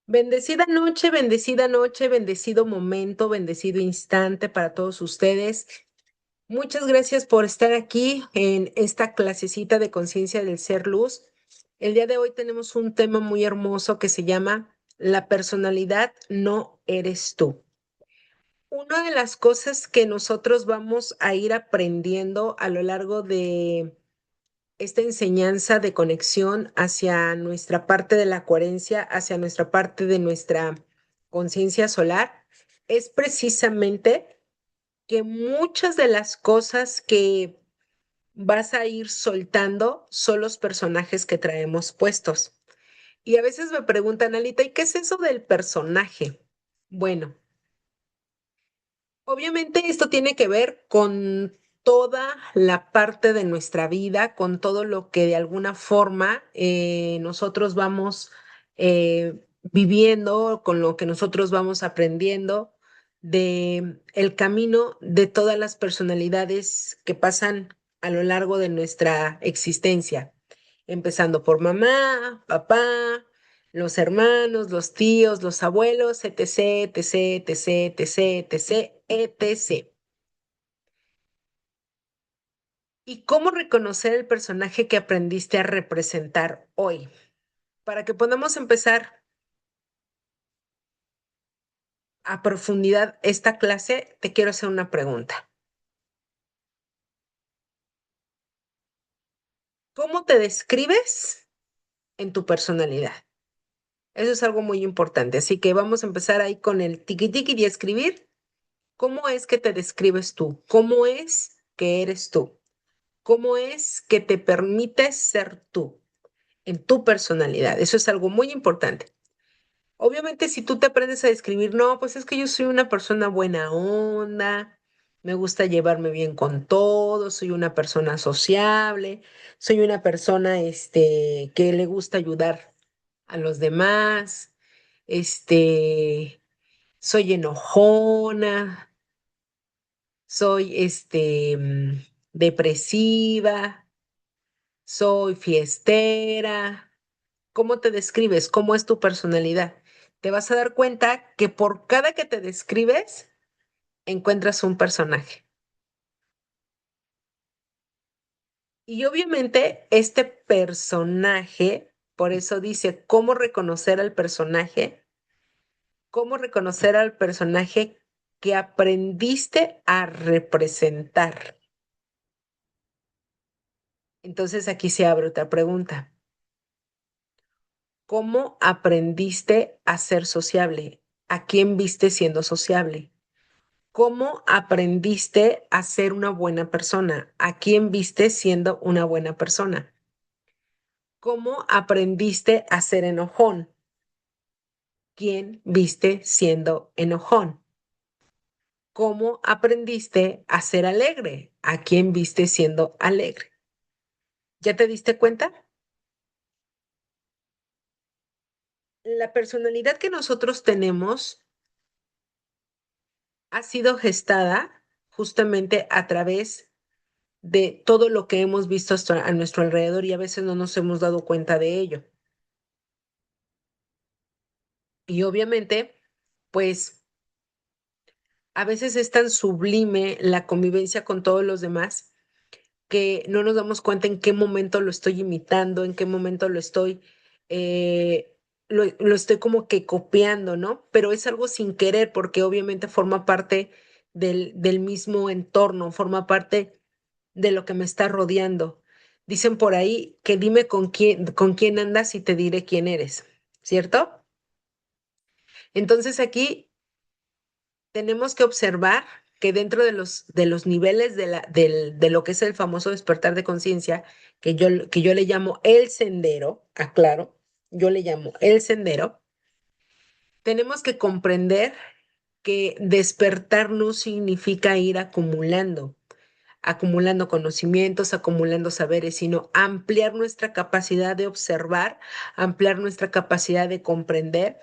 Bendecida noche, bendecido momento, bendecido instante para todos ustedes. Muchas gracias por estar aquí en esta clasecita de conciencia del ser luz. El día de hoy tenemos un tema muy hermoso que se llama La personalidad no eres tú. Una de las cosas que nosotros vamos a ir aprendiendo a lo largo de esta enseñanza de conexión hacia nuestra parte de la coherencia, hacia nuestra parte de nuestra conciencia solar, es precisamente que muchas de las cosas que vas a ir soltando son los personajes que traemos puestos. Y a veces me preguntan, Alita, ¿y qué es eso del personaje? Bueno, obviamente esto tiene que ver con toda la parte de nuestra vida, con todo lo que de alguna forma nosotros vamos viviendo, con lo que nosotros vamos aprendiendo de el camino de todas las personalidades que pasan a lo largo de nuestra existencia, empezando por mamá, papá, los hermanos, los tíos, los abuelos, etc., etc., etc., etc., etc., etc. ¿Y cómo reconocer el personaje que aprendiste a representar hoy? Para que podamos empezar a profundidad esta clase, te quiero hacer una pregunta. ¿Cómo te describes en tu personalidad? Eso es algo muy importante. Así que vamos a empezar ahí con el tiki tiki de escribir. ¿Cómo es que te describes tú? ¿Cómo es que eres tú? ¿Cómo es que te permites ser tú en tu personalidad? Eso es algo muy importante. Obviamente, si tú te aprendes a describir, no, pues es que yo soy una persona buena onda, me gusta llevarme bien con todos, soy una persona sociable, soy una persona, que le gusta ayudar a los demás, este, soy enojona, soy, depresiva, soy fiestera. ¿Cómo te describes? ¿Cómo es tu personalidad? Te vas a dar cuenta que por cada que te describes, encuentras un personaje. Y obviamente este personaje, por eso dice, ¿cómo reconocer al personaje? ¿Cómo reconocer al personaje que aprendiste a representar? Entonces aquí se abre otra pregunta. ¿Cómo aprendiste a ser sociable? ¿A quién viste siendo sociable? ¿Cómo aprendiste a ser una buena persona? ¿A quién viste siendo una buena persona? ¿Cómo aprendiste a ser enojón? ¿Quién viste siendo enojón? ¿Cómo aprendiste a ser alegre? ¿A quién viste siendo alegre? ¿Ya te diste cuenta? La personalidad que nosotros tenemos ha sido gestada justamente a través de todo lo que hemos visto a nuestro alrededor y a veces no nos hemos dado cuenta de ello. Y obviamente, pues a veces es tan sublime la convivencia con todos los demás que no nos damos cuenta en qué momento lo estoy imitando, en qué momento eh, lo estoy como que copiando, ¿no? Pero es algo sin querer porque obviamente forma parte del mismo entorno, forma parte de lo que me está rodeando. Dicen por ahí que dime con quién andas y te diré quién eres, ¿cierto? Entonces aquí tenemos que observar que dentro de los niveles de lo que es el famoso despertar de conciencia, que yo le llamo el sendero, aclaro, yo le llamo el sendero, tenemos que comprender que despertar no significa ir acumulando conocimientos, acumulando saberes, sino ampliar nuestra capacidad de observar, ampliar nuestra capacidad de comprender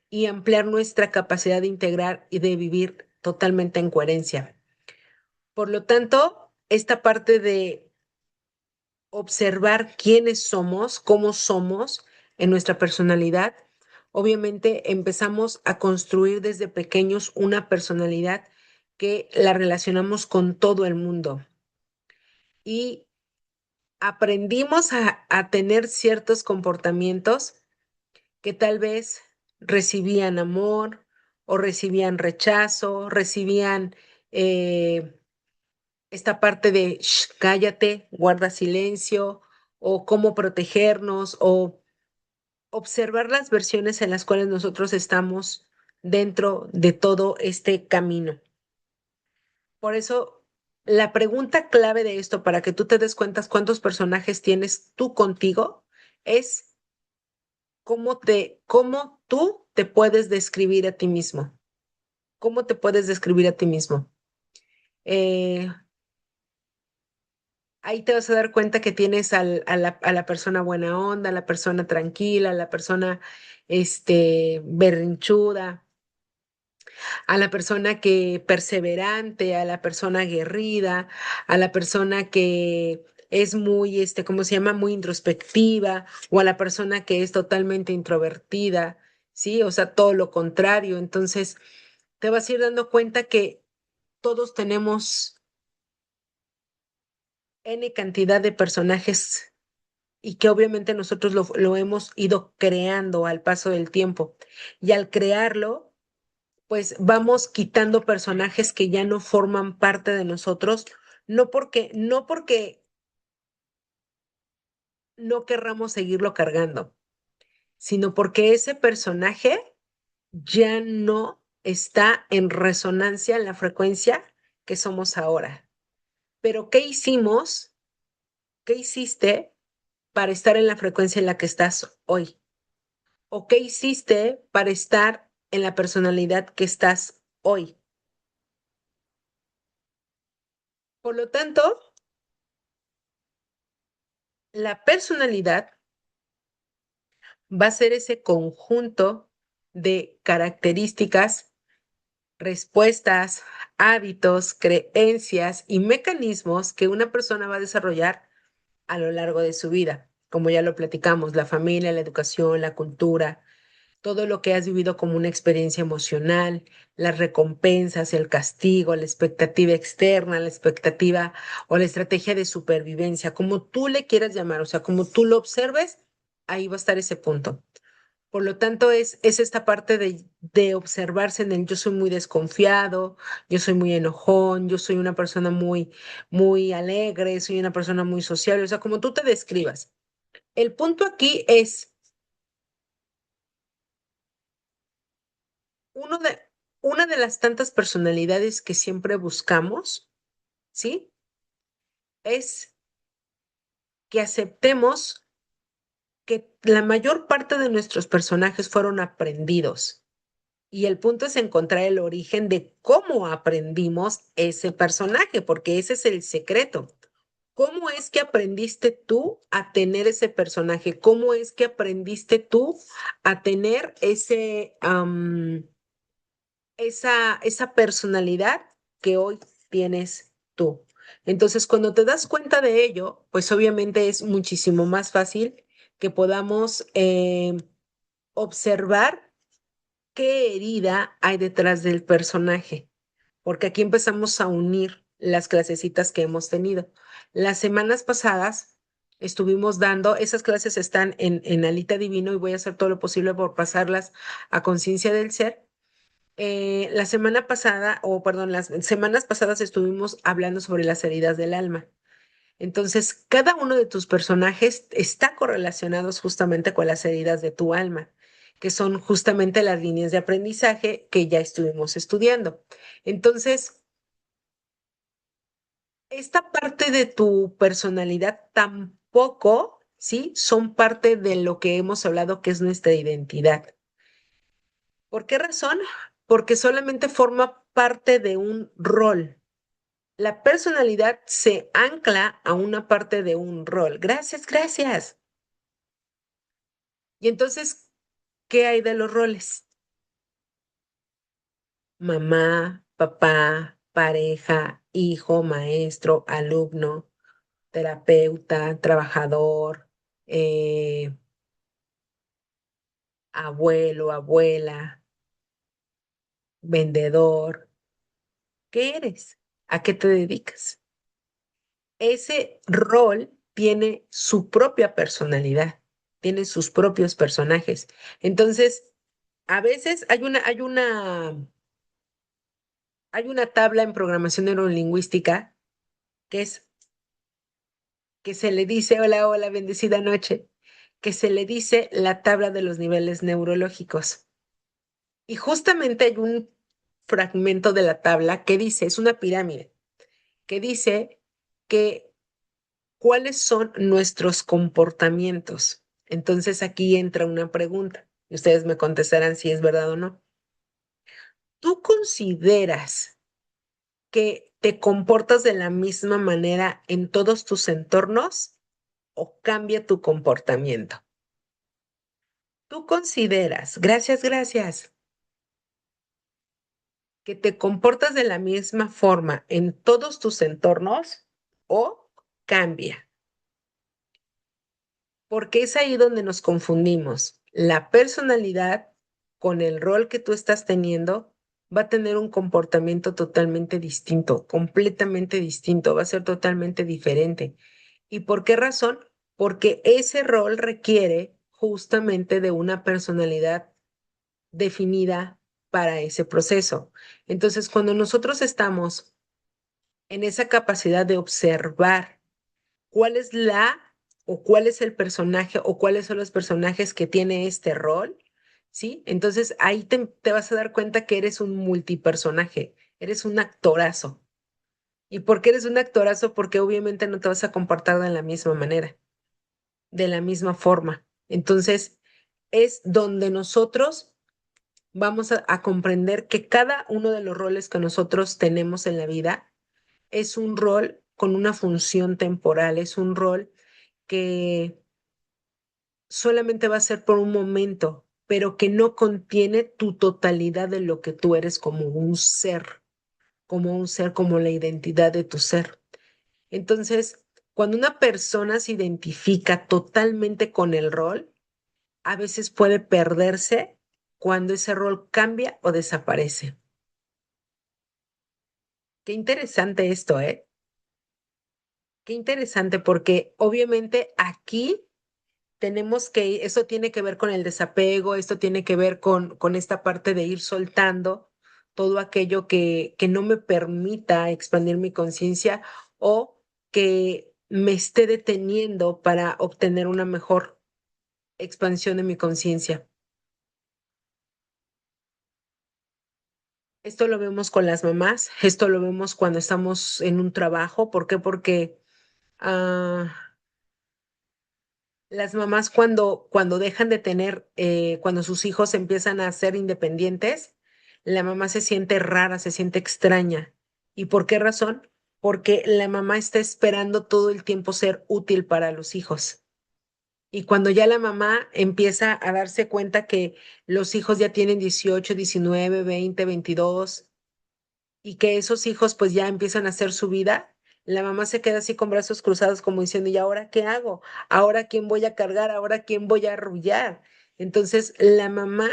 y ampliar nuestra capacidad de integrar y de vivir totalmente en coherencia. Por lo tanto, esta parte de observar quiénes somos, cómo somos en nuestra personalidad, obviamente empezamos a construir desde pequeños una personalidad que la relacionamos con todo el mundo y aprendimos a tener ciertos comportamientos que tal vez recibían amor o recibían rechazo, recibían eh, esta parte de "Shh, cállate, guarda silencio", o cómo protegernos, o observar las versiones en las cuales nosotros estamos dentro de todo este camino. Por eso, la pregunta clave de esto, para que tú te des cuenta cuántos personajes tienes tú contigo, es cómo tú te puedes describir a ti mismo. ¿Cómo te puedes describir a ti mismo? Eh, Ahí te vas a dar cuenta que tienes a la persona buena onda, a la persona tranquila, a la persona berrinchuda, a la persona que perseverante, a la persona aguerrida, a la persona que es muy, ¿cómo se llama? Muy introspectiva, o a la persona que es totalmente introvertida, ¿sí? O sea, todo lo contrario. Entonces, te vas a ir dando cuenta que todos tenemos N cantidad de personajes y que obviamente nosotros lo hemos ido creando al paso del tiempo. Y al crearlo, pues vamos quitando personajes que ya no forman parte de nosotros, no porque no querramos seguirlo cargando, sino porque ese personaje ya no está en resonancia en la frecuencia que somos ahora. Pero ¿qué hicimos? ¿Qué hiciste para estar en la frecuencia en la que estás hoy? ¿O qué hiciste para estar en la personalidad que estás hoy? Por lo tanto, la personalidad va a ser ese conjunto de características, respuestas, hábitos, creencias y mecanismos que una persona va a desarrollar a lo largo de su vida. Como ya lo platicamos, la familia, la educación, la cultura, todo lo que has vivido como una experiencia emocional, las recompensas, el castigo, la expectativa externa, la expectativa o la estrategia de supervivencia, como tú le quieras llamar, o sea, como tú lo observes, ahí va a estar ese punto. Por lo tanto, es esta parte de observarse en el yo soy muy desconfiado, yo soy muy enojón, yo soy una persona muy, muy alegre, soy una persona muy sociable, o sea, como tú te describas. El punto aquí es uno de, una de las tantas personalidades que siempre buscamos, ¿sí? Es que aceptemos que la mayor parte de nuestros personajes fueron aprendidos. Y el punto es encontrar el origen de cómo aprendimos ese personaje, porque ese es el secreto. ¿Cómo es que aprendiste tú a tener ese personaje? ¿Cómo es que aprendiste tú a tener esa personalidad que hoy tienes tú? Entonces, cuando te das cuenta de ello, pues obviamente es muchísimo más fácil que podamos observar qué herida hay detrás del personaje, porque aquí empezamos a unir las clasecitas que hemos tenido. Las semanas pasadas estuvimos dando, esas clases están en Alita Divino y voy a hacer todo lo posible por pasarlas a Conciencia del Ser. La semana pasada, o perdón, las semanas pasadas estuvimos hablando sobre las heridas del alma. Entonces, cada uno de tus personajes está correlacionados justamente con las heridas de tu alma, que son justamente las líneas de aprendizaje que ya estuvimos estudiando. Entonces, esta parte de tu personalidad tampoco, ¿sí? Son parte de lo que hemos hablado que es nuestra identidad. ¿Por qué razón? Porque solamente forma parte de un rol. La personalidad se ancla a una parte de un rol. Gracias, gracias. Y entonces, ¿qué hay de los roles? Mamá, papá, pareja, hijo, maestro, alumno, terapeuta, trabajador, eh, abuelo, abuela, vendedor. ¿Qué eres? ¿A qué te dedicas? Ese rol tiene su propia personalidad, tiene sus propios personajes. Entonces, a veces hay una tabla en programación neurolingüística que es que se le dice, hola, hola, bendecida noche, que se le dice la tabla de los niveles neurológicos. Y justamente hay un fragmento de la tabla que dice, es una pirámide, que dice que cuáles son nuestros comportamientos. Entonces aquí entra una pregunta y ustedes me contestarán si es verdad o no. ¿Tú consideras que te comportas de la misma manera en todos tus entornos o cambia tu comportamiento? ¿Tú consideras, gracias, que te comportas de la misma forma en todos tus entornos o cambia? Porque es ahí donde nos confundimos. La personalidad con el rol que tú estás teniendo va a tener un comportamiento totalmente distinto, completamente distinto, va a ser totalmente diferente. ¿Y por qué razón? Porque ese rol requiere justamente de una personalidad definida para ese proceso. Entonces, cuando nosotros estamos en esa capacidad de observar cuál es la o cuál es el personaje o cuáles son los personajes que tiene este rol, ¿sí? Entonces ahí te vas a dar cuenta que eres un multipersonaje, eres un actorazo. ¿Y por qué eres un actorazo? Porque obviamente no te vas a comportar de la misma manera, de la misma forma. Entonces es donde nosotros vamos a comprender que cada uno de los roles que nosotros tenemos en la vida es un rol con una función temporal, es un rol que solamente va a ser por un momento, pero que no contiene tu totalidad de lo que tú eres como un ser, como la identidad de tu ser. Entonces, cuando una persona se identifica totalmente con el rol, a veces puede perderse cuando ese rol cambia o desaparece. Qué interesante esto, ¿eh? Qué interesante porque obviamente aquí tenemos que, eso tiene que ver con el desapego, esto tiene que ver con esta parte de ir soltando todo aquello que no me permita expandir mi conciencia o que me esté deteniendo para obtener una mejor expansión de mi conciencia. Esto lo vemos con las mamás, esto lo vemos cuando estamos en un trabajo. ¿Por qué? Porque ah, las mamás cuando dejan de tener, cuando sus hijos empiezan a ser independientes, la mamá se siente rara, se siente extraña. ¿Y por qué razón? Porque la mamá está esperando todo el tiempo ser útil para los hijos. Y cuando ya la mamá empieza a darse cuenta que los hijos ya tienen 18, 19, 20, 22 y que esos hijos pues ya empiezan a hacer su vida, la mamá se queda así con brazos cruzados como diciendo, ¿y ahora qué hago? ¿Ahora quién voy a cargar? ¿Ahora quién voy a arrullar? Entonces la mamá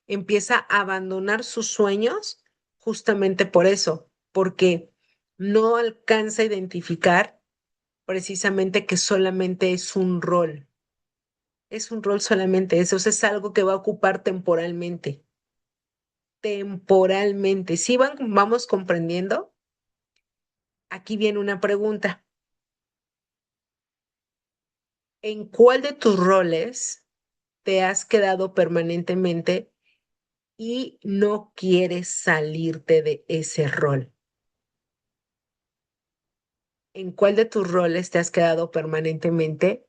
empieza a abandonar sus sueños justamente por eso, porque no alcanza a identificar precisamente que solamente es un rol solamente eso, o sea, es algo que va a ocupar temporalmente, temporalmente. ¿Sí vamos comprendiendo? Aquí viene una pregunta. ¿En cuál de tus roles te has quedado permanentemente y no quieres salirte de ese rol? ¿En cuál de tus roles te has quedado permanentemente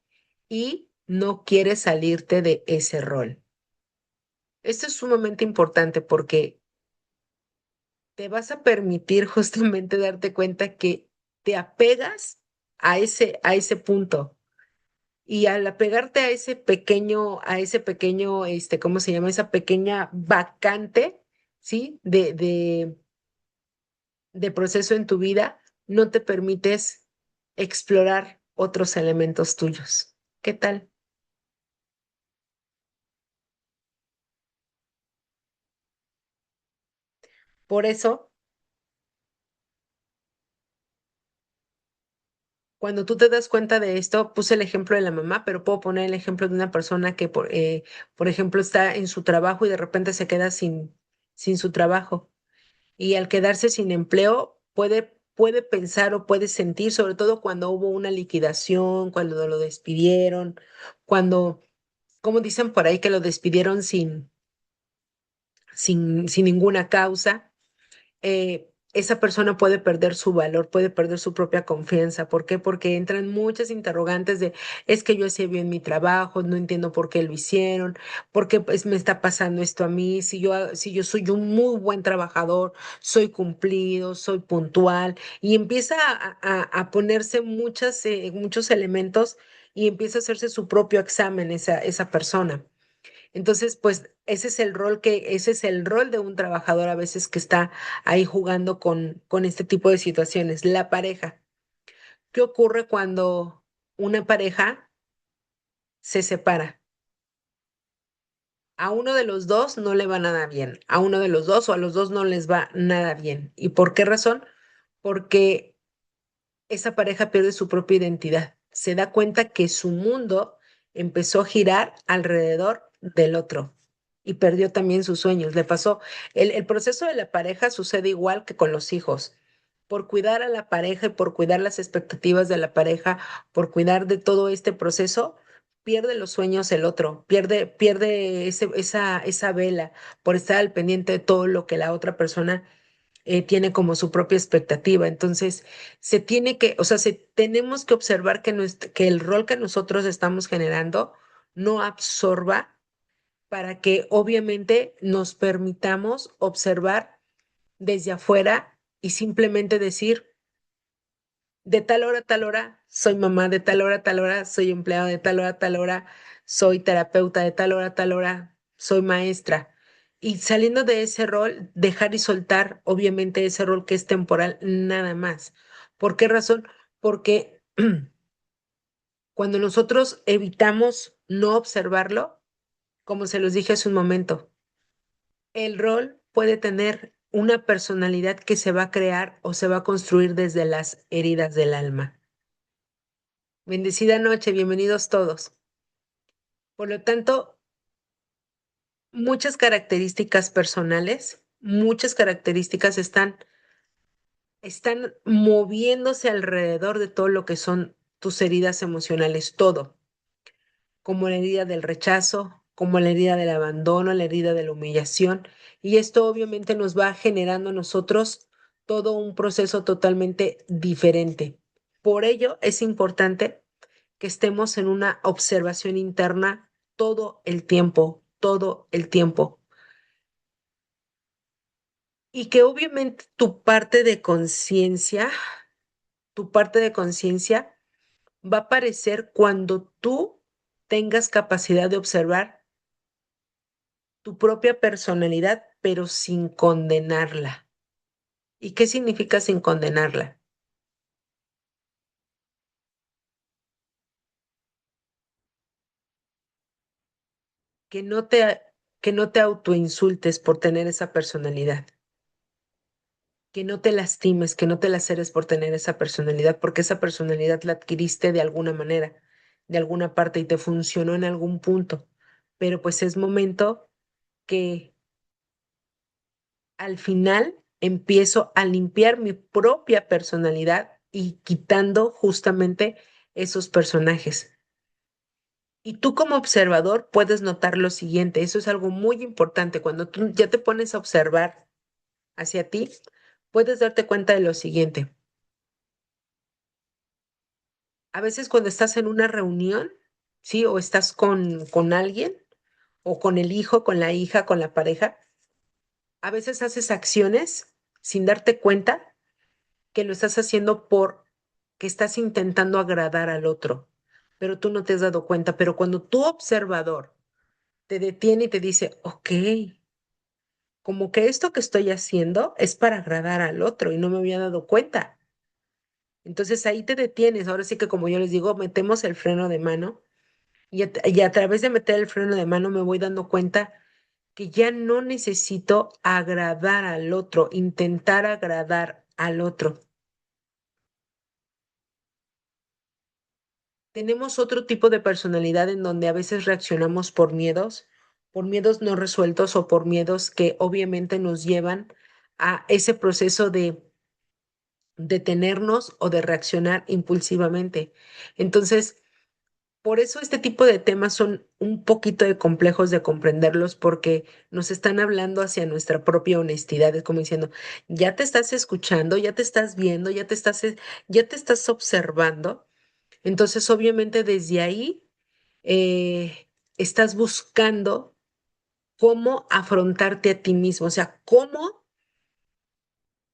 y no quieres salirte de ese rol? Esto es sumamente importante porque te vas a permitir justamente darte cuenta que te apegas a ese punto. Y al apegarte a ese pequeño, ¿cómo se llama? Esa pequeña vacante, ¿sí? De proceso en tu vida, no te permites explorar otros elementos tuyos. ¿Qué tal? Por eso, cuando tú te das cuenta de esto, puse el ejemplo de la mamá, pero puedo poner el ejemplo de una persona que, por ejemplo, está en su trabajo y de repente se queda sin su trabajo. Y al quedarse sin empleo, puede pensar o puede sentir, sobre todo cuando hubo una liquidación, cuando lo despidieron, cuando, como dicen por ahí, que lo despidieron sin ninguna causa. Esa persona puede perder su valor, puede perder su propia confianza. ¿Por qué? Porque entran muchas interrogantes de, es que yo hacía bien mi trabajo, no entiendo por qué lo hicieron, por qué pues, me está pasando esto a mí, si yo soy un muy buen trabajador, soy cumplido, soy puntual, y empieza a ponerse muchos elementos y empieza a hacerse su propio examen esa persona. Entonces, pues ese es el rol de un trabajador a veces que está ahí jugando con este tipo de situaciones. La pareja. ¿Qué ocurre cuando una pareja se separa? A uno de los dos no le va nada bien, a uno de los dos o a los dos no les va nada bien. ¿Y por qué razón? Porque esa pareja pierde su propia identidad. Se da cuenta que su mundo empezó a girar alrededor del otro y perdió también sus sueños. Le pasó, el proceso de la pareja sucede igual que con los hijos. Por cuidar a la pareja y por cuidar las expectativas de la pareja, por cuidar de todo este proceso, pierde los sueños el otro, pierde esa vela por estar al pendiente de todo lo que la otra persona tiene como su propia expectativa. Entonces, o sea, tenemos que observar que el rol que nosotros estamos generando no absorba para que obviamente nos permitamos observar desde afuera y simplemente decir, de tal hora a tal hora soy mamá, de tal hora a tal hora soy empleado, de tal hora a tal hora soy terapeuta, de tal hora a tal hora soy maestra. Y saliendo de ese rol, dejar y soltar, obviamente, ese rol que es temporal, nada más. ¿Por qué razón? Porque cuando nosotros evitamos no observarlo, como se los dije hace un momento, el rol puede tener una personalidad que se va a crear o se va a construir desde las heridas del alma. Bendecida noche, bienvenidos todos. Por lo tanto, muchas características están moviéndose alrededor de todo lo que son tus heridas emocionales, todo, como la herida del rechazo, como la herida del abandono, la herida de la humillación. Y esto obviamente nos va generando a nosotros todo un proceso totalmente diferente. Por ello es importante que estemos en una observación interna todo el tiempo. Y que obviamente tu parte de conciencia va a aparecer cuando tú tengas capacidad de observar tu propia personalidad, pero sin condenarla. ¿Y qué significa sin condenarla? Que no te, que no te autoinsultes por tener esa personalidad, que no te lastimes, que no te laceres por tener esa personalidad, porque esa personalidad la adquiriste de alguna manera, de alguna parte y te funcionó en algún punto. Pero pues es momento que al final empiezo a limpiar mi propia personalidad y quitando justamente esos personajes. Y tú como observador puedes notar lo siguiente, eso es algo muy importante. Cuando tú ya te pones a observar hacia ti, puedes darte cuenta de lo siguiente. A veces cuando estás en una reunión, ¿sí? O estás con alguien, o con el hijo, con la hija, con la pareja, a veces haces acciones sin darte cuenta que lo estás haciendo por que estás intentando agradar al otro, pero tú no te has dado cuenta. Pero cuando tu observador te detiene y te dice, ok, como que esto que estoy haciendo es para agradar al otro y no me había dado cuenta. Entonces ahí te detienes. Ahora sí que como yo les digo, metemos el freno de mano y a través de meter el freno de mano me voy dando cuenta que ya no necesito agradar al otro, intentar agradar al otro. Tenemos otro tipo de personalidad en donde a veces reaccionamos por miedos no resueltos o por miedos que obviamente nos llevan a ese proceso de detenernos o de reaccionar impulsivamente. Entonces, por eso este tipo de temas son un poquito de complejos de comprenderlos porque nos están hablando hacia nuestra propia honestidad, es como diciendo, ya te estás escuchando, ya te estás viendo, ya te estás observando. Entonces, obviamente desde ahí estás buscando cómo afrontarte a ti mismo, o sea, cómo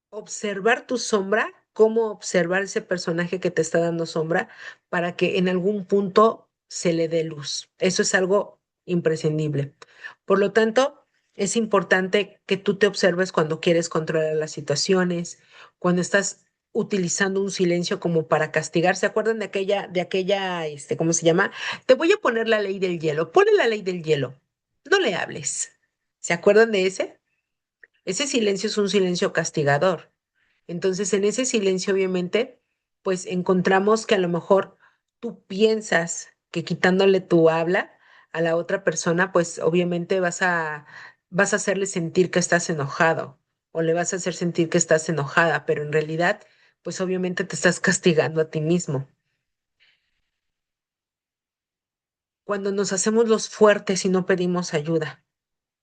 observar tu sombra, cómo observar ese personaje que te está dando sombra para que en algún punto se le dé luz. Eso es algo imprescindible. Por lo tanto, es importante que tú te observes cuando quieres controlar las situaciones, cuando estás utilizando un silencio como para castigar. ¿Se acuerdan ¿cómo se llama? Te voy a poner la ley del hielo. Ponle la ley del hielo. No le hables. ¿Se acuerdan de ese? Ese silencio es un silencio castigador. Entonces, en ese silencio, obviamente, pues encontramos que a lo mejor tú piensas que quitándole tu habla a la otra persona, pues obviamente vas a hacerle sentir que estás enojado o le vas a hacer sentir que estás enojada, pero en realidad, pues obviamente te estás castigando a ti mismo. Cuando nos hacemos los fuertes y no pedimos ayuda,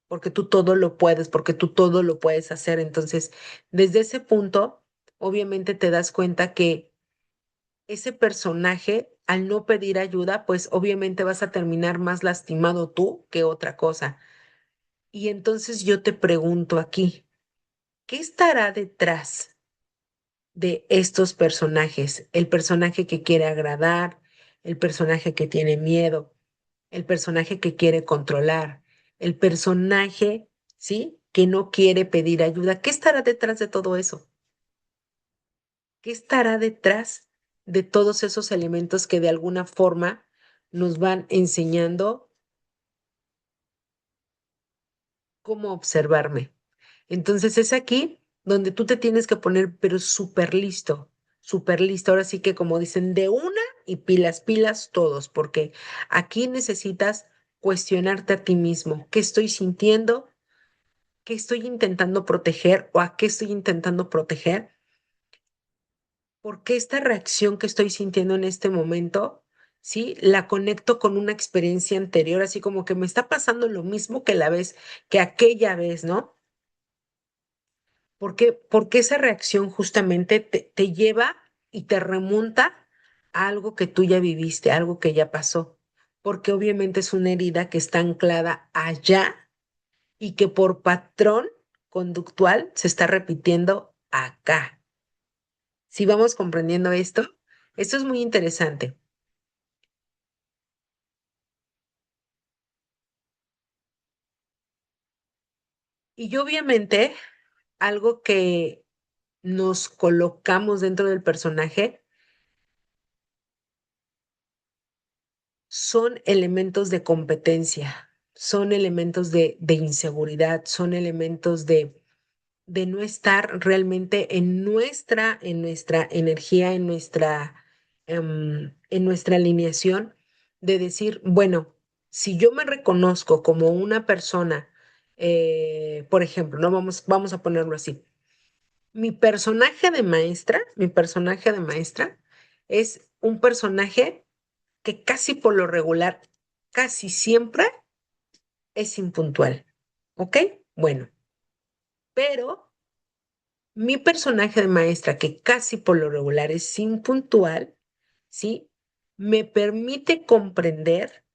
porque tú todo lo puedes, porque tú todo lo puedes hacer, entonces, desde ese punto, obviamente te das cuenta que ese personaje, al no pedir ayuda, pues obviamente vas a terminar más lastimado tú que otra cosa. Y entonces yo te pregunto aquí, ¿qué estará detrás de estos personajes? El personaje que quiere agradar, el personaje que tiene miedo, el personaje que quiere controlar, el personaje, ¿sí? Que no quiere pedir ayuda. ¿Qué estará detrás de todo eso? ¿Qué estará detrás de todos esos elementos que de alguna forma nos van enseñando cómo observarme? Entonces es aquí donde tú te tienes que poner, pero súper listo, súper listo. Ahora sí que como dicen, de una y pilas, pilas todos, porque aquí necesitas cuestionarte a ti mismo. ¿Qué estoy sintiendo? ¿Qué estoy intentando proteger o a qué estoy intentando proteger? Porque esta reacción que estoy sintiendo en este momento, sí, la conecto con una experiencia anterior, así como que me está pasando lo mismo que la vez, que aquella vez, ¿no? Porque esa reacción justamente te lleva y te remonta a algo que tú ya viviste, algo que ya pasó, porque obviamente es una herida que está anclada allá y que por patrón conductual se está repitiendo acá. Si vamos comprendiendo esto es muy interesante. Y obviamente algo que nos colocamos dentro del personaje son elementos de competencia, son elementos de inseguridad, son elementos de no estar realmente en nuestra energía, en nuestra alineación, de decir, bueno, si yo me reconozco como una persona, por ejemplo, no vamos a ponerlo así. Mi personaje de maestra es un personaje que casi por lo regular, casi siempre es impuntual. ¿Ok? Bueno, pero mi personaje de maestra, que casi por lo regular es impuntual, ¿sí? Me permite comprender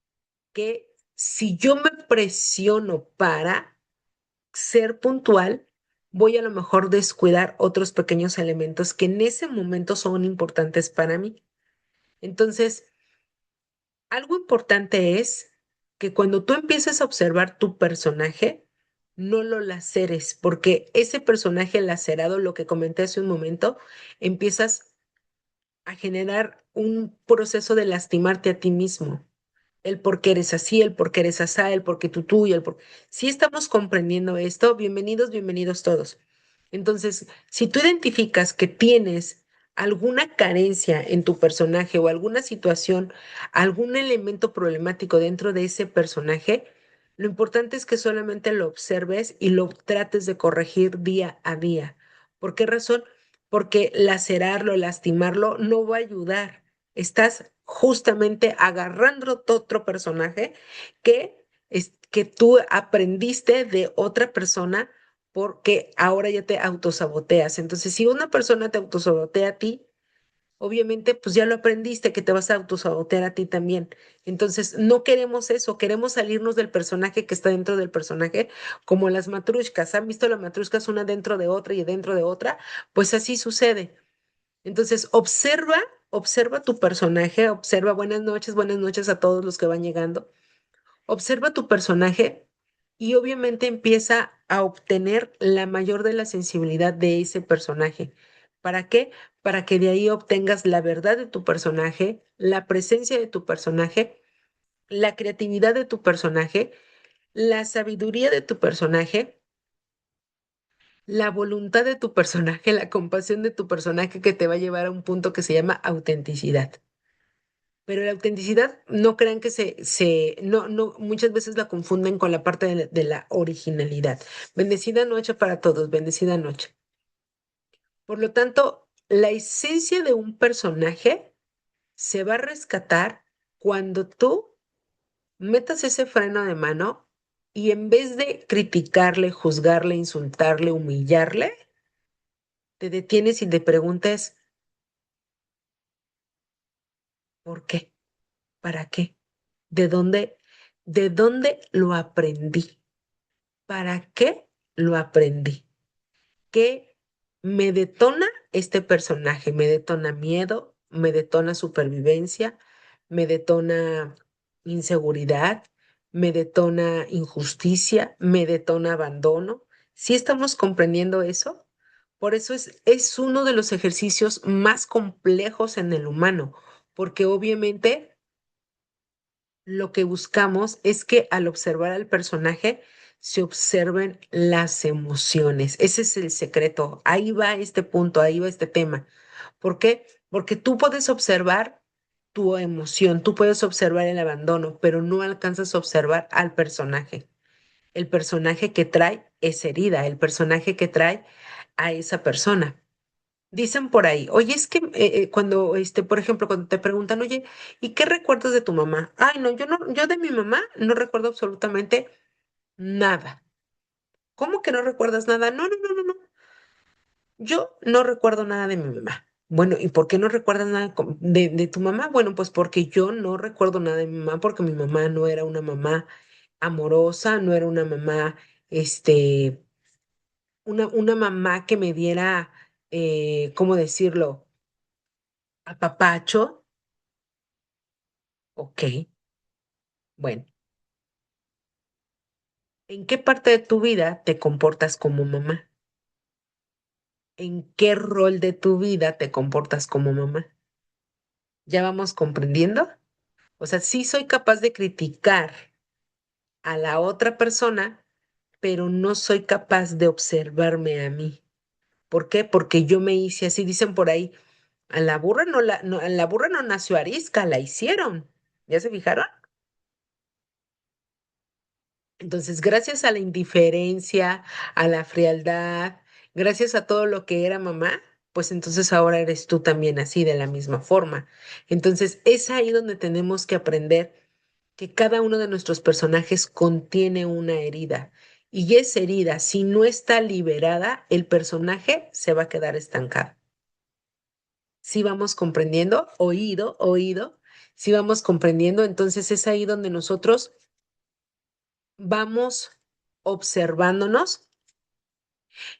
que si yo me presiono para ser puntual, voy a lo mejor descuidar otros pequeños elementos que en ese momento son importantes para mí. Entonces, algo importante es que cuando tú empieces a observar tu personaje, no lo laceres, porque ese personaje lacerado, lo que comenté hace un momento, empiezas a generar un proceso de lastimarte a ti mismo. el por qué eres así, el por qué eres asá, el por qué tú y el por... Si estamos comprendiendo esto, bienvenidos, bienvenidos todos. Entonces, si tú identificas que tienes alguna carencia en tu personaje o alguna situación, algún elemento problemático dentro de ese personaje, lo importante es que solamente lo observes y lo trates de corregir día a día. ¿Por qué razón? Porque lacerarlo, lastimarlo no va a ayudar. Estás justamente agarrando otro personaje que tú aprendiste de otra persona porque ahora ya te autosaboteas. Entonces, si una persona te autosabotea a ti, obviamente, pues ya lo aprendiste que te vas a autosabotear a ti también. Entonces, no queremos eso, queremos salirnos del personaje que está dentro del personaje, como las matrushkas. ¿Han visto las matrushkas una dentro de otra y dentro de otra? Pues así sucede. Entonces, observa tu personaje, observa buenas noches a todos los que van llegando. Observa tu personaje y obviamente empieza a obtener la mayor de la sensibilidad de ese personaje. ¿Para qué? Para que de ahí obtengas la verdad de tu personaje, la presencia de tu personaje, la creatividad de tu personaje, la sabiduría de tu personaje, la voluntad de tu personaje, la compasión de tu personaje que te va a llevar a un punto que se llama autenticidad. Pero la autenticidad, no crean que no, muchas veces la confunden con la parte de la originalidad. Bendecida noche para todos, bendecida noche. Por lo tanto, la esencia de un personaje se va a rescatar cuando tú metas ese freno de mano y en vez de criticarle, juzgarle, insultarle, humillarle, te detienes y te preguntes, ¿por qué? ¿Para qué? ¿De dónde, de dónde lo aprendí? ¿Para qué lo aprendí? ¿Qué me detona este personaje? ¿Me detona miedo? ¿Me detona supervivencia? ¿Me detona inseguridad? ¿Me detona injusticia? ¿Me detona abandono? ¿Sí estamos comprendiendo eso? Por eso es uno de los ejercicios más complejos en el humano, porque obviamente lo que buscamos es que al observar al personaje se observen las emociones. Ese es el secreto. Ahí va este punto, ahí va este tema. ¿Por qué? Porque tú puedes observar tu emoción, tú puedes observar el abandono, pero no alcanzas a observar al personaje. El personaje que trae esa herida, el personaje que trae a esa persona. Dicen por ahí, oye, es que cuando, por ejemplo, cuando te preguntan, oye, ¿y qué recuerdas de tu mamá? Ay, no, yo de mi mamá no recuerdo absolutamente nada. ¿Cómo que no recuerdas nada? No, no, no, no, no. Yo no recuerdo nada de mi mamá. Bueno, ¿y por qué no recuerdas nada de tu mamá? Bueno, pues porque yo no recuerdo nada de mi mamá, porque mi mamá no era una mamá amorosa, no era una mamá, una mamá que me diera, ¿cómo decirlo? Apapacho. Ok, bueno, ¿en qué parte de tu vida te comportas como mamá? ¿En qué rol de tu vida te comportas como mamá? ¿Ya vamos comprendiendo? O sea, sí soy capaz de criticar a la otra persona, pero no soy capaz de observarme a mí. ¿Por qué? Porque yo me hice así, dicen por ahí, a la burra no nació arisca, la hicieron. ¿Ya se fijaron? Entonces, gracias a la indiferencia, a la frialdad, gracias a todo lo que era mamá, pues entonces ahora eres tú también así, de la misma forma. Entonces, es ahí donde tenemos que aprender que cada uno de nuestros personajes contiene una herida. Y esa herida, si no está liberada, el personaje se va a quedar estancado. Si vamos comprendiendo, oído, oído, si vamos comprendiendo, entonces es ahí donde nosotros vamos observándonos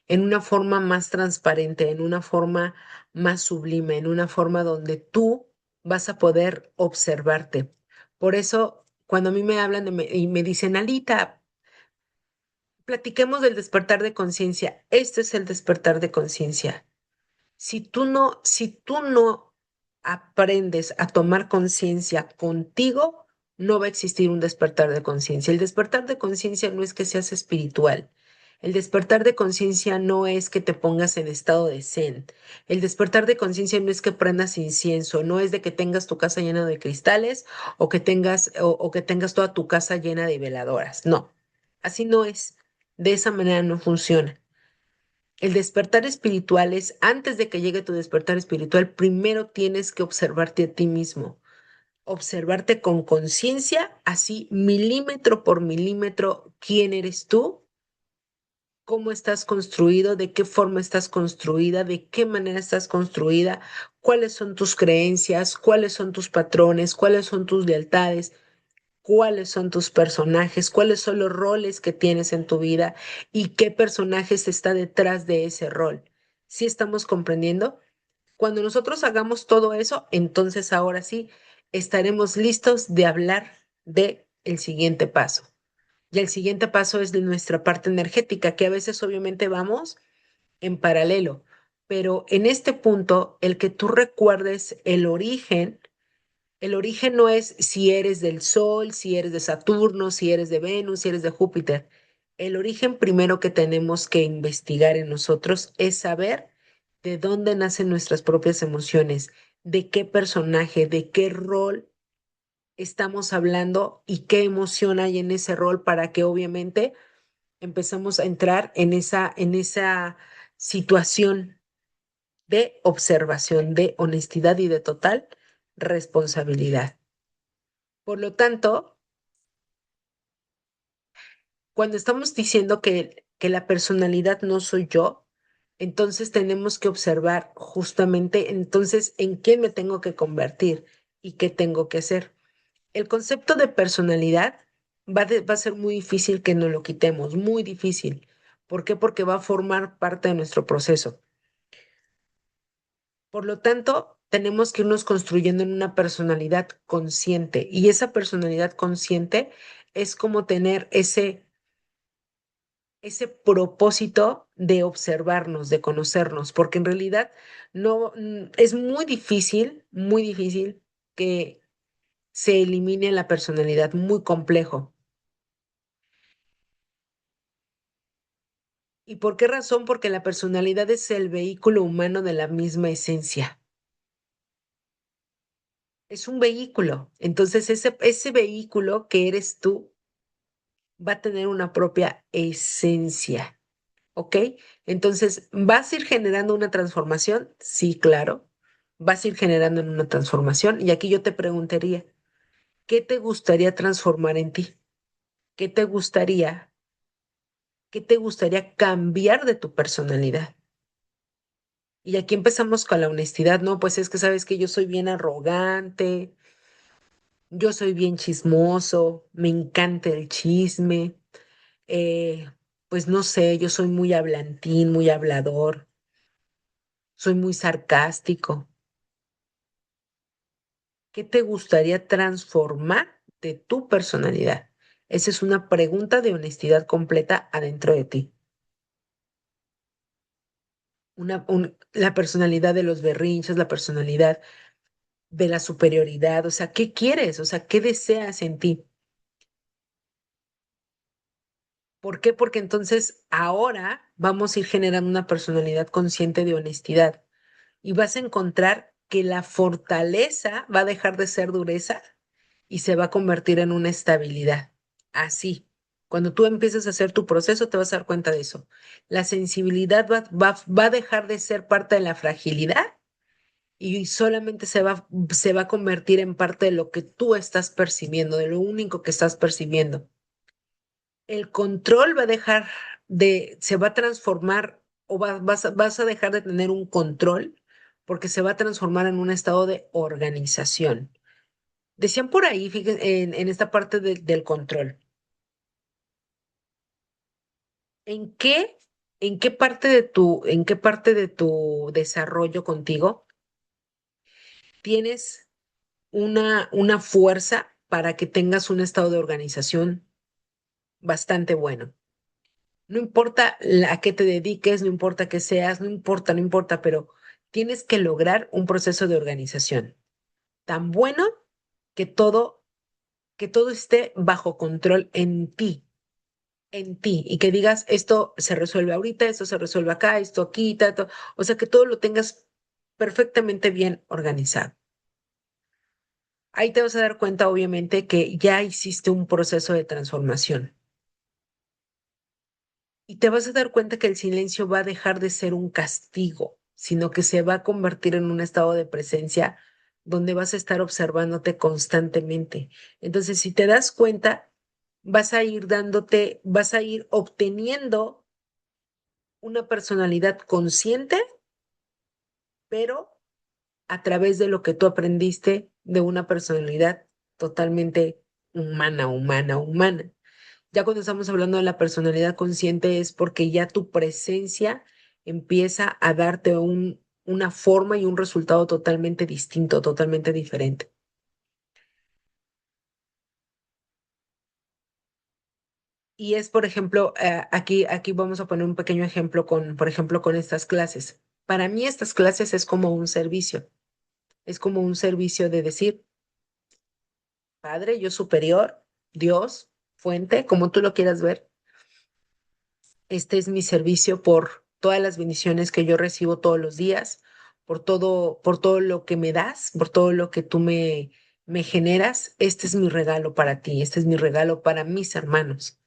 en una forma más transparente, en una forma más sublime, en una forma donde tú vas a poder observarte. Por eso, cuando a mí me hablan y me dicen, Alita, platiquemos del despertar de conciencia. Este es el despertar de conciencia. Si tú no aprendes a tomar conciencia contigo, no va a existir un despertar de conciencia. El despertar de conciencia no es que seas espiritual. El despertar de conciencia no es que te pongas en estado de zen. El despertar de conciencia no es que prendas incienso, no es de que tengas tu casa llena de cristales o que tengas toda tu casa llena de veladoras. No, así no es. De esa manera no funciona. El despertar espiritual es, antes de que llegue tu despertar espiritual, primero tienes que observarte a ti mismo, observarte con conciencia, así milímetro por milímetro, quién eres tú, cómo estás construido, de qué forma estás construida, de qué manera estás construida, cuáles son tus creencias, cuáles son tus patrones, cuáles son tus lealtades, cuáles son tus personajes, cuáles son los roles que tienes en tu vida y qué personajes está detrás de ese rol. ¿Sí estamos comprendiendo? Cuando nosotros hagamos todo eso, entonces ahora sí estaremos listos de hablar de el siguiente paso. Y el siguiente paso es de nuestra parte energética, que a veces obviamente vamos en paralelo, pero en este punto, el que tú recuerdes el origen no es si eres del Sol, si eres de Saturno, si eres de Venus, si eres de Júpiter. El origen primero que tenemos que investigar en nosotros es saber de dónde nacen nuestras propias emociones, de qué personaje, de qué rol estamos hablando y qué emoción hay en ese rol para que obviamente empezamos a entrar en esa situación de observación, de honestidad y de total responsabilidad. Por lo tanto, cuando estamos diciendo que la personalidad no soy yo, entonces tenemos que observar justamente entonces en quién me tengo que convertir y qué tengo que hacer. El concepto de personalidad va a ser muy difícil que nos lo quitemos, muy difícil. ¿Por qué? Porque va a formar parte de nuestro proceso. Por lo tanto, tenemos que irnos construyendo en una personalidad consciente y esa personalidad consciente es como tener ese propósito de observarnos, de conocernos, porque en realidad no es muy difícil que se elimine la personalidad, muy complejo. ¿Y por qué razón? Porque la personalidad es el vehículo humano de la misma esencia. Es un vehículo. Entonces, ese vehículo que eres tú va a tener una propia esencia. ¿Ok? Entonces, ¿vas a ir generando una transformación? Sí, claro. Vas a ir generando en una transformación. Y aquí yo te preguntaría, ¿qué te gustaría transformar en ti? ¿Qué te gustaría, qué te gustaría cambiar de tu personalidad? Y aquí empezamos con la honestidad, ¿no? Pues es que sabes que yo soy bien arrogante, yo soy bien chismoso, me encanta el chisme, eh, pues no sé, yo soy muy hablantín, muy hablador, soy muy sarcástico. ¿Qué te gustaría transformar de tu personalidad? Esa es una pregunta de honestidad completa adentro de ti. La personalidad de los berrinches, la personalidad de la superioridad, o sea, ¿qué quieres? O sea, ¿qué deseas en ti? ¿Por qué? Porque entonces ahora vamos a ir generando una personalidad consciente de honestidad y vas a encontrar que la fortaleza va a dejar de ser dureza y se va a convertir en una estabilidad. Así, cuando tú empieces a hacer tu proceso, te vas a dar cuenta de eso. La sensibilidad va a dejar de ser parte de la fragilidad y solamente se va a convertir en parte de lo que tú estás percibiendo, de lo único que estás percibiendo. El control va a dejar se va a transformar o vas a dejar de tener un control porque se va a transformar en un estado de organización. Decían por ahí, fíjense, en esta parte del control, ¿en qué, en qué parte de tu desarrollo contigo tienes una fuerza para que tengas un estado de organización bastante bueno? No importa a qué te dediques, no importa qué seas, no importa, pero tienes que lograr un proceso de organización tan bueno que todo que todo esté bajo control en ti, y que digas, esto se resuelve ahorita, esto se resuelve acá, esto aquí, tanto, o sea, que todo lo tengas perfectamente bien organizado. Ahí te vas a dar cuenta, obviamente, que ya hiciste un proceso de transformación y te vas a dar cuenta que el silencio va a dejar de ser un castigo, sino que se va a convertir en un estado de presencia donde vas a estar observándote constantemente. Entonces, si te das cuenta, vas a ir obteniendo una personalidad consciente, pero a través de lo que tú aprendiste de una personalidad totalmente humana. Ya cuando estamos hablando de la personalidad consciente es porque ya tu presencia empieza a darte una forma y un resultado totalmente distinto, totalmente diferente. Y es, por ejemplo, aquí vamos a poner un pequeño ejemplo con, por ejemplo, con estas clases. Para mí estas clases es como un servicio. Es como un servicio de decir, Padre, yo superior, Dios, fuente, como tú lo quieras ver, este es mi servicio por todas las bendiciones que yo recibo todos los días, por todo lo que me das, por todo lo que tú me generas. Este es mi regalo para ti, este es mi regalo para mis hermanos.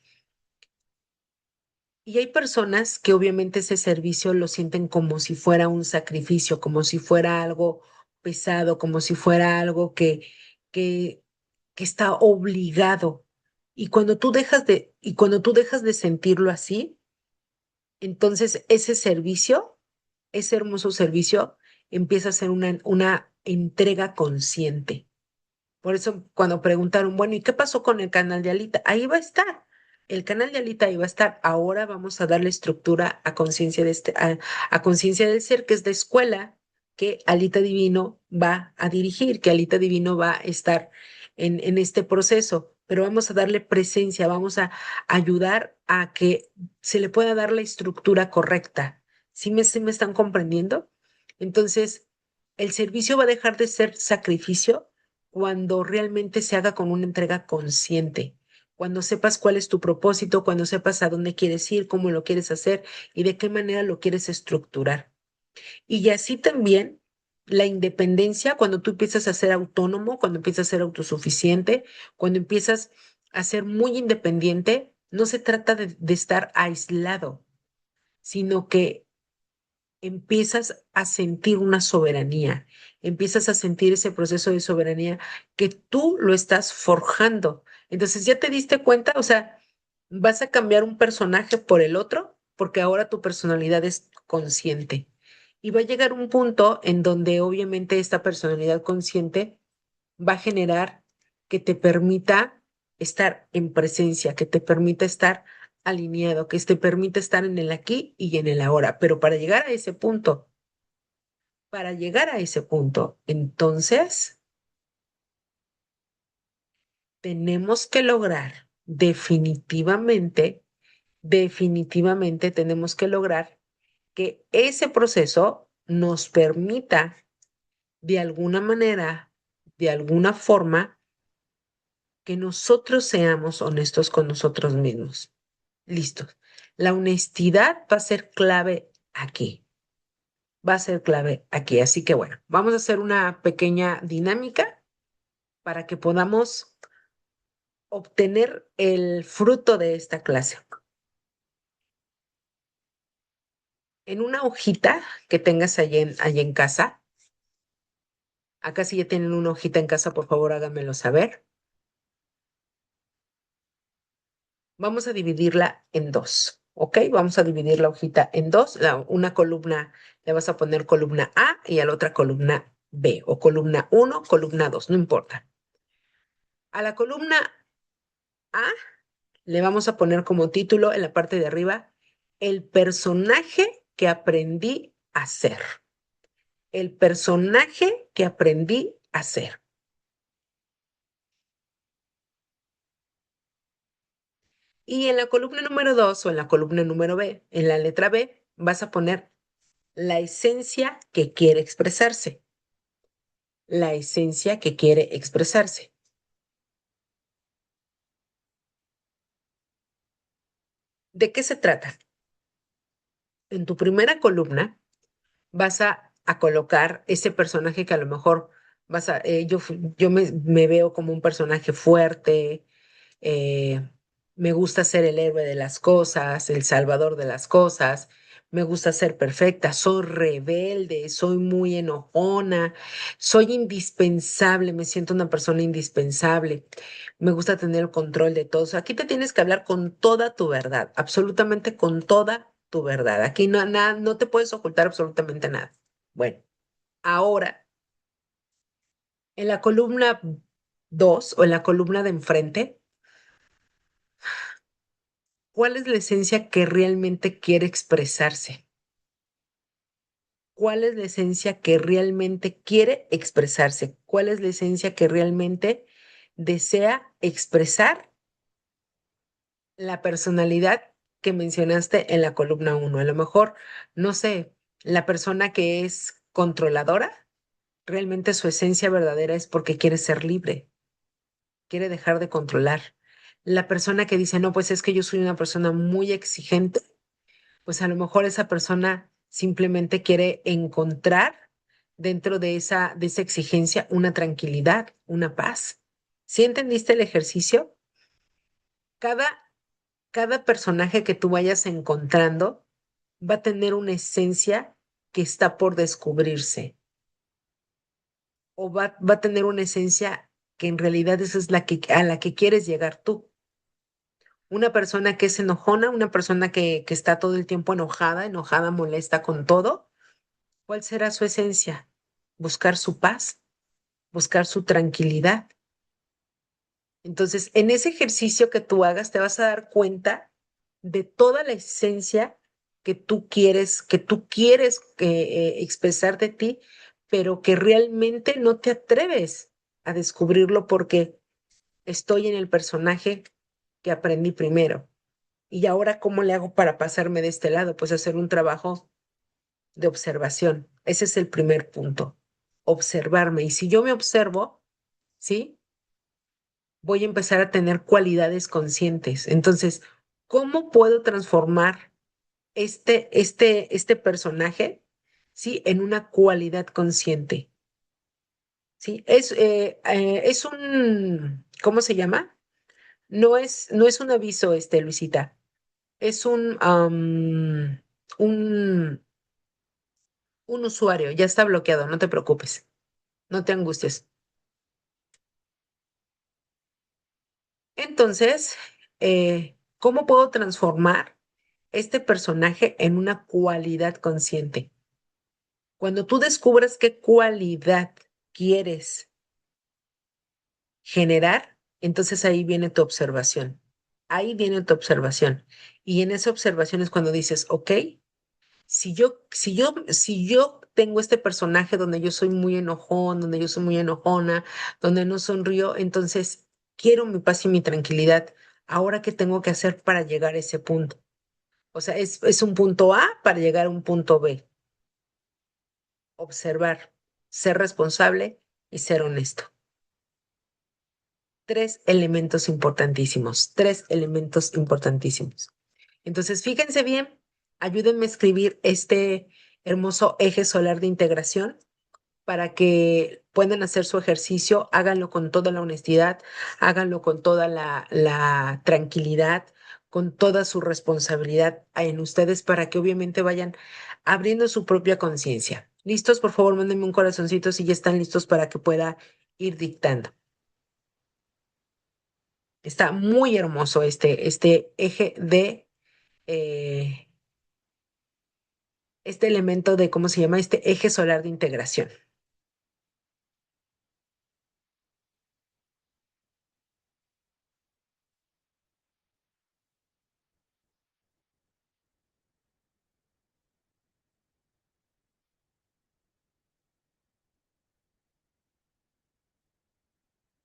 Y hay personas que obviamente ese servicio lo sienten como si fuera un sacrificio, como si fuera algo pesado, como si fuera algo que, que está obligado. Y cuando tú dejas de sentirlo así, entonces ese servicio, ese hermoso servicio, empieza a ser una entrega consciente. Por eso cuando preguntaron, bueno, ¿y qué pasó con el canal de Alita? Ahí va a estar. El canal de Alita ahí va a estar. Ahora vamos a darle estructura a conciencia a conciencia del ser, que es la escuela que Alita Divino va a dirigir, que Alita Divino va a estar en este proceso. Pero vamos a darle presencia, vamos a ayudar a que se le pueda dar la estructura correcta. Sí me están comprendiendo? Entonces, el servicio va a dejar de ser sacrificio cuando realmente se haga con una entrega consciente, cuando sepas cuál es tu propósito, cuando sepas a dónde quieres ir, cómo lo quieres hacer y de qué manera lo quieres estructurar. Y así también la independencia, cuando tú empiezas a ser autónomo, cuando empiezas a ser autosuficiente, cuando empiezas a ser muy independiente, no se trata de estar aislado, sino que empiezas a sentir una soberanía, empiezas a sentir ese proceso de soberanía que tú lo estás forjando. Entonces ya te diste cuenta, o sea, vas a cambiar un personaje por el otro porque ahora tu personalidad es consciente. Y va a llegar un punto en donde obviamente esta personalidad consciente va a generar que te permita estar en presencia, que te permita estar alineado, que te permita estar en el aquí y en el ahora. Pero para llegar a ese punto, entonces tenemos que lograr definitivamente tenemos que lograr que ese proceso nos permita de alguna manera, de alguna forma, que nosotros seamos honestos con nosotros mismos. Listo. La honestidad va a ser clave aquí. Va a ser clave aquí. Así que bueno, vamos a hacer una pequeña dinámica para que podamos obtener el fruto de esta clase. En una hojita que tengas allí en casa, acá si ya tienen una hojita en casa, por favor háganmelo saber. Vamos a dividirla en dos, ¿ok? Vamos a dividir la hojita en dos. Una columna le vas a poner columna A y a la otra columna B o columna uno, columna 2, no importa. A la columna A le vamos a poner como título en la parte de arriba, el personaje que aprendí a ser. El personaje que aprendí a ser. Y en la columna número 2 o en la columna número B, en la letra B, vas a poner la esencia que quiere expresarse. La esencia que quiere expresarse. ¿De qué se trata? En tu primera columna vas a colocar ese personaje que a lo mejor yo me veo como un personaje fuerte, eh, me gusta ser el héroe de las cosas, el salvador de las cosas, me gusta ser perfecta, soy rebelde, soy muy enojona, soy indispensable, me siento una persona indispensable, me gusta tener el control de todo. O sea, aquí te tienes que hablar con toda tu verdad, absolutamente con toda tu verdad. Aquí no te puedes ocultar absolutamente nada. Bueno, ahora, en la columna 2 o en la columna de enfrente, ¿cuál es la esencia que realmente quiere expresarse? ¿Cuál es la esencia que realmente quiere expresarse? ¿Cuál es la esencia que realmente desea expresar la personalidad que mencionaste en la columna uno? A lo mejor, no sé, la persona que es controladora, realmente su esencia verdadera es porque quiere ser libre, quiere dejar de controlar. La persona que dice, no, pues es que yo soy una persona muy exigente, pues a lo mejor esa persona simplemente quiere encontrar dentro de esa exigencia una tranquilidad, una paz. ¿Sí entendiste el ejercicio? Cada, cada personaje que tú vayas encontrando va a tener una esencia que está por descubrirse o va a tener una esencia que en realidad esa es a la que quieres llegar tú. Una persona que es enojona, una persona que está todo el tiempo enojada, molesta con todo. ¿Cuál será su esencia? Buscar su paz, buscar su tranquilidad. Entonces, en ese ejercicio que tú hagas, te vas a dar cuenta de toda la esencia que tú quieres expresar de ti, pero que realmente no te atreves a descubrirlo porque estoy en el personaje que aprendí primero. Y ahora, ¿cómo le hago para pasarme de este lado? Pues hacer un trabajo de observación. Ese es el primer punto, observarme. Y si yo me observo, ¿sí? Voy a empezar a tener cualidades conscientes. Entonces, ¿cómo puedo transformar este personaje, ¿sí? En una cualidad consciente, ¿sí? Es un, ¿cómo se llama? No es un aviso, Luisita. Es un, un usuario. Ya está bloqueado, no te preocupes. No te angusties. Entonces, ¿cómo puedo transformar este personaje en una cualidad consciente? Cuando tú descubras qué cualidad quieres generar, entonces ahí viene tu observación. Ahí viene tu observación. Y en esa observación es cuando dices, ok, si yo tengo este personaje donde yo soy muy enojón, donde yo soy muy enojona, donde no sonrío, entonces quiero mi paz y mi tranquilidad. Ahora, ¿qué tengo que hacer para llegar a ese punto? O sea, es un punto A para llegar a un punto B. Observar, ser responsable y ser honesto. Tres elementos importantísimos, tres elementos importantísimos. Entonces, fíjense bien, ayúdenme a escribir este hermoso eje solar de integración para que puedan hacer su ejercicio, háganlo con toda la honestidad, háganlo con toda la tranquilidad, con toda su responsabilidad en ustedes para que obviamente vayan abriendo su propia conciencia. ¿Listos? Por favor, mándenme un corazoncito si ya están listos para que pueda ir dictando. Está muy hermoso este eje eh, este elemento de, ¿cómo se llama? Este eje solar de integración.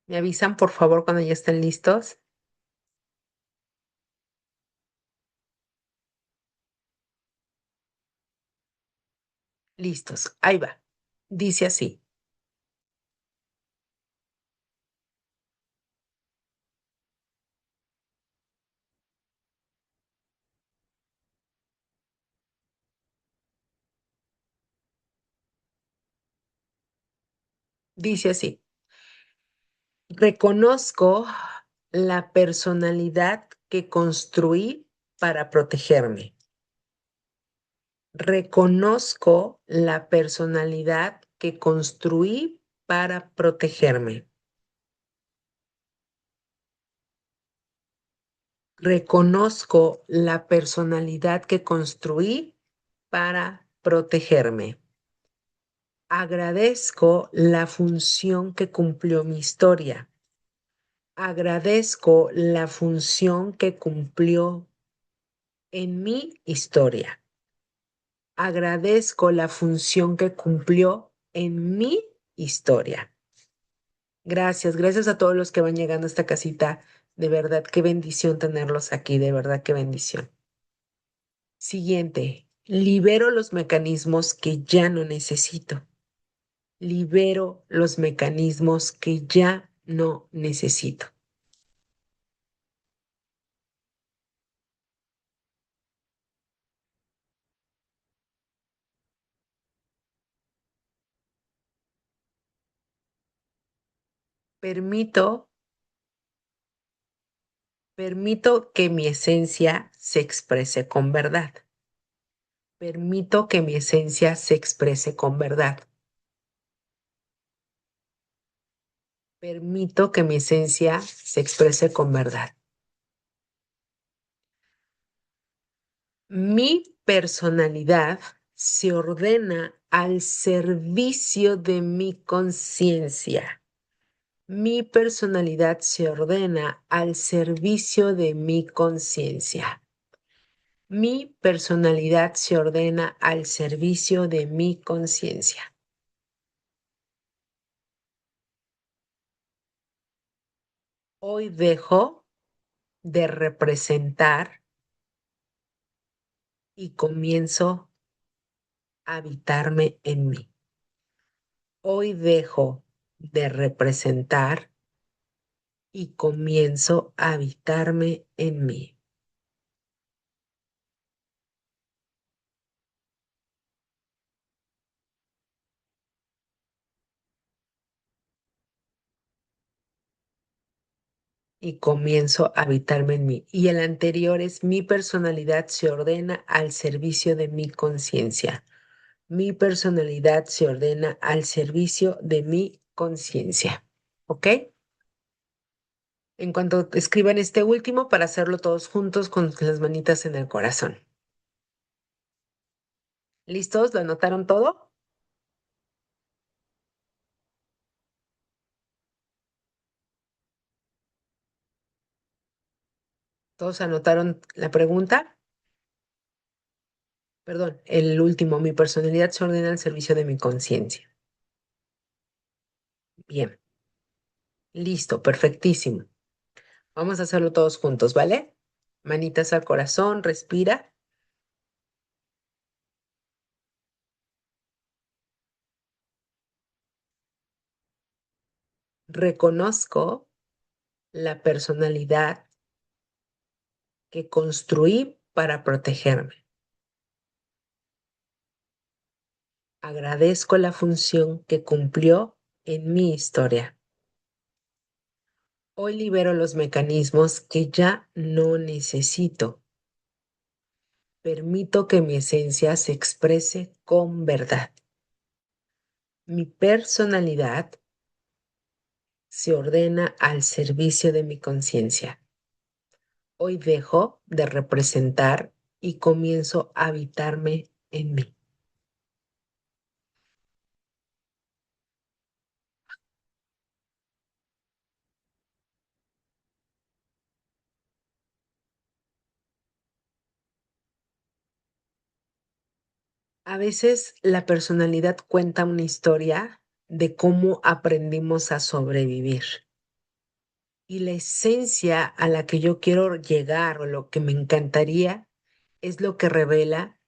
¿Me avisan, por favor, cuando ya estén listos? Listos, ahí va. Dice así. Dice así, reconozco la personalidad que construí para protegerme. Reconozco la personalidad que construí para protegerme. Reconozco la personalidad que construí para protegerme. Agradezco la función que cumplió mi historia. Agradezco la función que cumplió en mi historia. Agradezco la función que cumplió en mi historia. Gracias, gracias a todos los que van llegando a esta casita. De verdad, qué bendición tenerlos aquí, de verdad, qué bendición. Siguiente, libero los mecanismos que ya no necesito. Libero los mecanismos que ya no necesito. Permito, permito que mi esencia se exprese con verdad. Permito que mi esencia se exprese con verdad. Permito que mi esencia se exprese con verdad. Mi personalidad se ordena al servicio de mi conciencia. Mi personalidad se ordena al servicio de mi conciencia. Mi personalidad se ordena al servicio de mi conciencia. Hoy dejo de representar y comienzo a habitarme en mí. Hoy dejo de representar y comienzo a habitarme en mí. Y comienzo a habitarme en mí. Y el anterior es mi personalidad se ordena al servicio de mi conciencia. Mi personalidad se ordena al servicio de mi conciencia. ¿Ok? En cuanto escriban este último, para hacerlo todos juntos con las manitas en el corazón. ¿Listos? ¿Lo anotaron todo? ¿Todos anotaron la pregunta? Perdón, el último, mi personalidad se ordena al servicio de mi conciencia. Bien, listo, perfectísimo. Vamos a hacerlo todos juntos, ¿vale? Manitas al corazón, respira. Reconozco la personalidad que construí para protegerme. Agradezco la función que cumplió en mi historia. Hoy libero los mecanismos que ya no necesito. Permito que mi esencia se exprese con verdad. Mi personalidad se ordena al servicio de mi conciencia. Hoy dejo de representar y comienzo a habitarme en mí. A veces la personalidad cuenta una historia de cómo aprendimos a sobrevivir. Y la esencia a la que yo quiero llegar o lo que me encantaría es lo que revela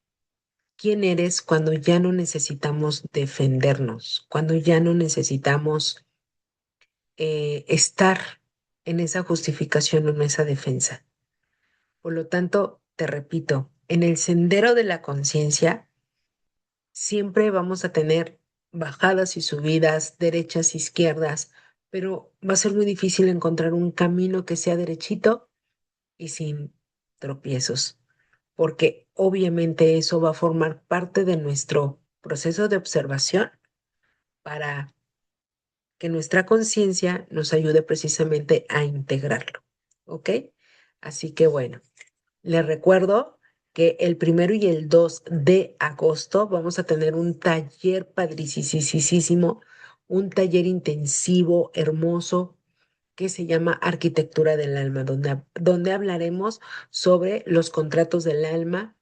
quién eres cuando ya no necesitamos defendernos, cuando ya no necesitamos estar en esa justificación o en esa defensa. Por lo tanto, te repito, en el sendero de la conciencia siempre vamos a tener bajadas y subidas, derechas, izquierdas, pero va a ser muy difícil encontrar un camino que sea derechito y sin tropiezos, porque obviamente eso va a formar parte de nuestro proceso de observación para que nuestra conciencia nos ayude precisamente a integrarlo. ¿Ok? Así que bueno, les recuerdo que el 1 y el 2 de agosto vamos a tener un taller padricísimo, un taller intensivo, hermoso, que se llama Arquitectura del Alma, donde hablaremos sobre los contratos del alma,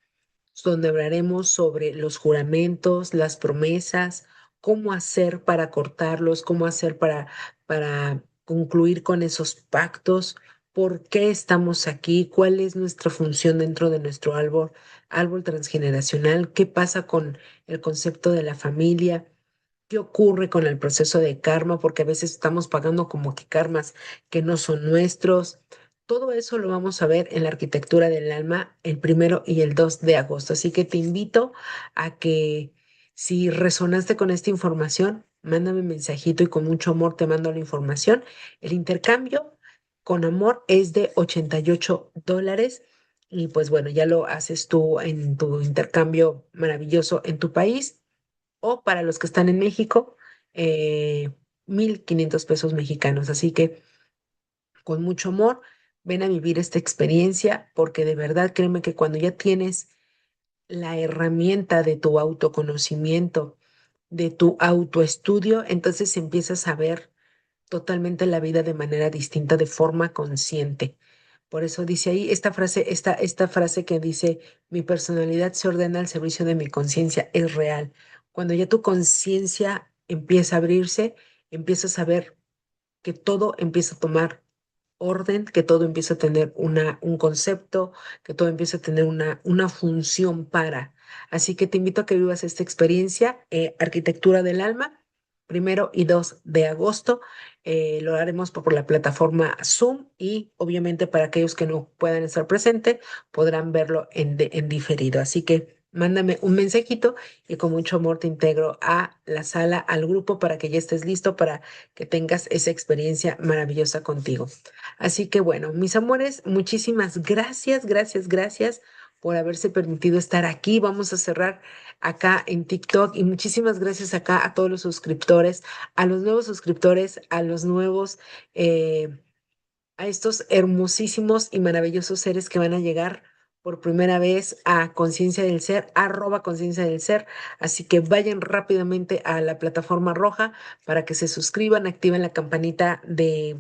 donde hablaremos sobre los juramentos, las promesas, cómo hacer para cortarlos, cómo hacer para concluir con esos pactos, por qué estamos aquí, cuál es nuestra función dentro de nuestro árbol transgeneracional, qué pasa con el concepto de la familia, qué ocurre con el proceso de karma, porque a veces estamos pagando como que karmas que no son nuestros. Todo eso lo vamos a ver en la arquitectura del alma el 1 y el 2 de agosto. Así que te invito a que si resonaste con esta información, mándame un mensajito y con mucho amor te mando la información. El intercambio con amor es de $88. Y pues bueno, ya lo haces tú en tu intercambio maravilloso en tu país o para los que están en México, 1,500 pesos mexicanos. Así que con mucho amor, ven a vivir esta experiencia porque de verdad créeme que cuando ya tienes la herramienta de tu autoconocimiento, de tu autoestudio, entonces empiezas a ver totalmente la vida de manera distinta, de forma consciente. Por eso dice ahí esta frase que dice, mi personalidad se ordena al servicio de mi conciencia, es real. Cuando ya tu conciencia empieza a abrirse, empiezas a ver que todo empieza a tomar orden, que todo empieza a tener un concepto, que todo empieza a tener una función para. Así que te invito a que vivas esta experiencia, Arquitectura del Alma, 1 y 2 de agosto. Lo haremos por la plataforma Zoom y obviamente para aquellos que no puedan estar presentes podrán verlo en diferido. Así que mándame un mensajito y con mucho amor te integro a la sala, al grupo para que ya estés listo para que tengas esa experiencia maravillosa contigo. Así que bueno, mis amores, muchísimas gracias, gracias, gracias por haberse permitido estar aquí. Vamos a cerrar acá en TikTok y muchísimas gracias acá a todos los suscriptores, a los nuevos suscriptores, a los nuevos, a estos hermosísimos y maravillosos seres que van a llegar por primera vez a Conciencia del Ser, @Conciencia del Ser. Así que vayan rápidamente a la plataforma roja para que se suscriban, activen la campanita de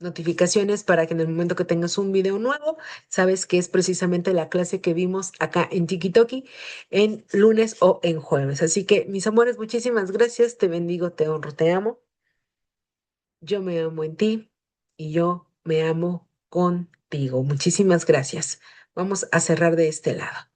notificaciones para que en el momento que tengas un video nuevo, sabes que es precisamente la clase que vimos acá en TikTok en lunes o en jueves. Así que, mis amores, muchísimas gracias. Te bendigo, te honro, te amo. Yo me amo en ti y yo me amo contigo. Muchísimas gracias. Vamos a cerrar de este lado.